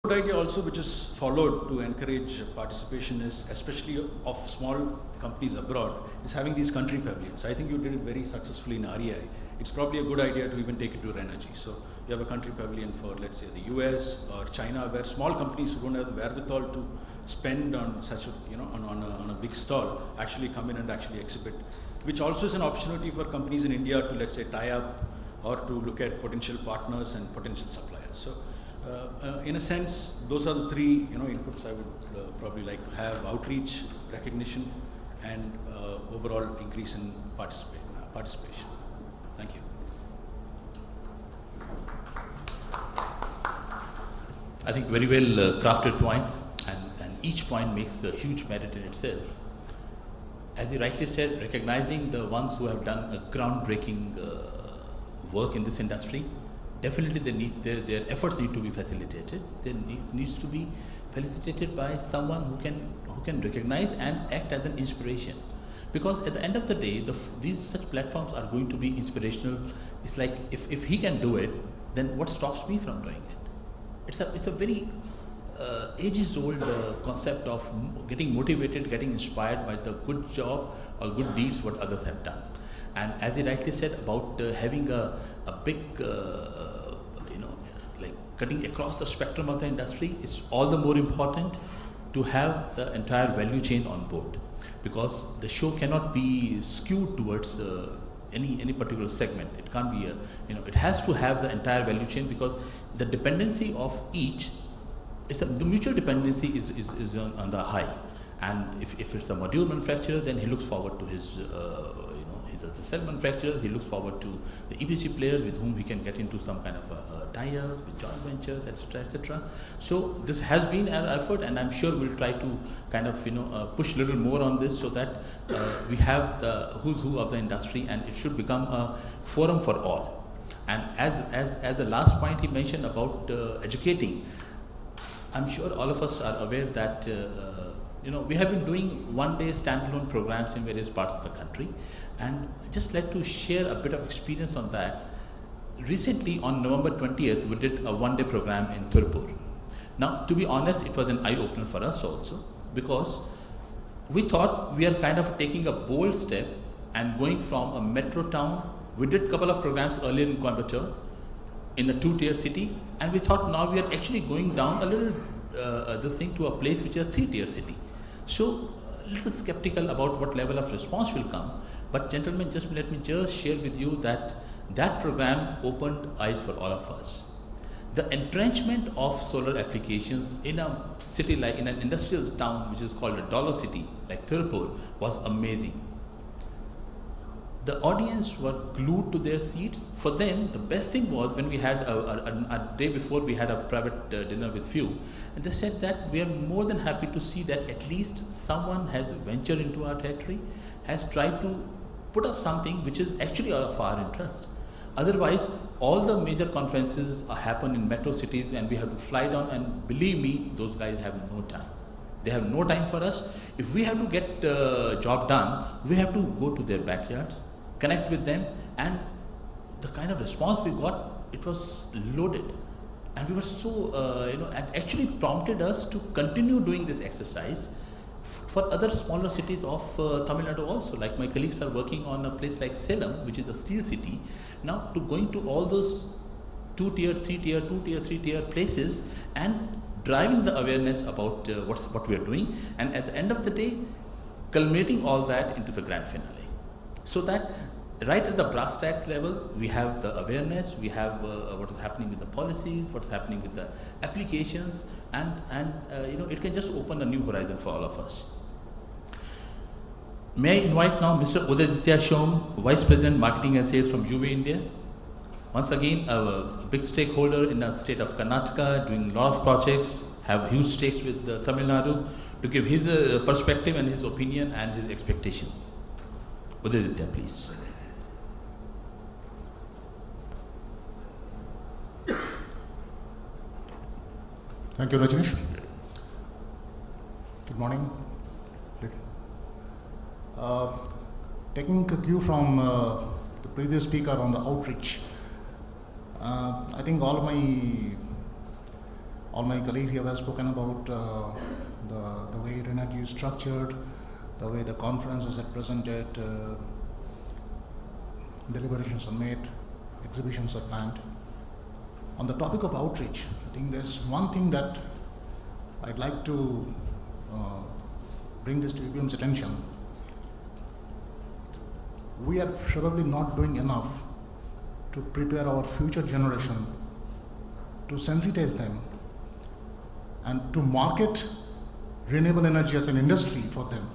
Good idea also which is followed to encourage participation is, especially of small companies abroad, is having these country pavilions. I think you did it very successfully in REI. It's probably a good idea to even take it to Renergy. So you have a country pavilion for, let's say, the US or China, where small companies who don't have the wherewithal to spend on such a, on a big stall actually come in and actually exhibit, which also is an opportunity for companies in India to, let's say, tie up or to look at potential partners and potential suppliers. So in a sense, those are the three inputs I would probably like to have: outreach, recognition, and overall increase in participation. Thank you. I think very well crafted points, and each point makes a huge merit in itself. As you rightly said, recognizing the ones who have done a groundbreaking work in this industry, definitely they need their efforts need to be facilitated. They needs to be facilitated by someone who can recognize and act as an inspiration. Because at the end of the day, these such platforms are going to be inspirational. It's like if he can do it, then what stops me from doing it? It's a very ages-old concept of getting motivated, getting inspired by the good job or good deeds what others have done. And as he rightly said about having a big, like cutting across the spectrum of the industry, it's all the more important to have the entire value chain on board, because the show cannot be skewed towards any particular segment. It can't be it has to have the entire value chain, because the dependency of each, the mutual dependency is on the high. And if it's the module manufacturer, then he looks forward to his as a cell manufacturer, he looks forward to the EPC players with whom he can get into some kind of tie-ups with joint ventures, etc., etc. So this has been an effort, and I'm sure we'll try to kind of push a little more on this, so that we have the who's who of the industry, and it should become a forum for all. And as the last point he mentioned about educating, I'm sure all of us are aware that we have been doing one-day standalone programs in various parts of the country, and just like to share a bit of experience on that. Recently, on November 20th, we did a one-day program in Tirupur. Now, to be honest, it was an eye-opener for us also, because we thought we are kind of taking a bold step and going from a metro town. We did a couple of programs earlier in Coimbatore, in a 2-tier city, and we thought now we are actually going down a little this thing to a place which is a 3-tier city. So a little skeptical about what level of response will come. But gentlemen, just let me share with you that program opened eyes for all of us. The entrenchment of solar applications in a city like in an industrial town which is called a dollar city like Tirupur was amazing. The audience were glued to their seats. For them, the best thing was when we had a day before, we had a private dinner with few, and they said that we are more than happy to see that at least someone has ventured into our territory, has tried to put up something which is actually of our interest. Otherwise, all the major conferences happen in metro cities, and we have to fly down, and believe me, those guys have no time. They have no time for us. If we have to get job done, we have to go to their backyards, connect with them, and the kind of response we got, it was loaded. And we were so, and actually prompted us to continue doing this exercise for other smaller cities of Tamil Nadu also. Like my colleagues are working on a place like Salem, which is a steel city. Now to going to all those 2-tier, 3-tier, 2-tier, 3-tier places and driving the awareness about what we are doing, and at the end of the day, culminating all that into the grand finale. So that right at the brass tacks level, we have the awareness, we have what is happening with the policies, what's happening with the applications, and it can just open a new horizon for all of us. May I invite now Mr. Renergyteda, Vice President Marketing and Sales from Juve India. Once again, a big stakeholder in the state of Karnataka, doing a lot of projects, have huge stakes with Tamil Nadu, to give his perspective and his opinion and his expectations. Renergyteda, please. Thank you, Rajneesh. Good morning. Taking a cue from the previous speaker on the outreach, I think all all my colleagues here have spoken about the way Renergy is structured, the way the conferences are presented, deliberations are made, exhibitions are planned. On the topic of outreach, I think there's one thing that I'd like to bring this to UBM's attention. We are probably not doing enough to prepare our future generation, to sensitize them, and to market renewable energy as an industry for them.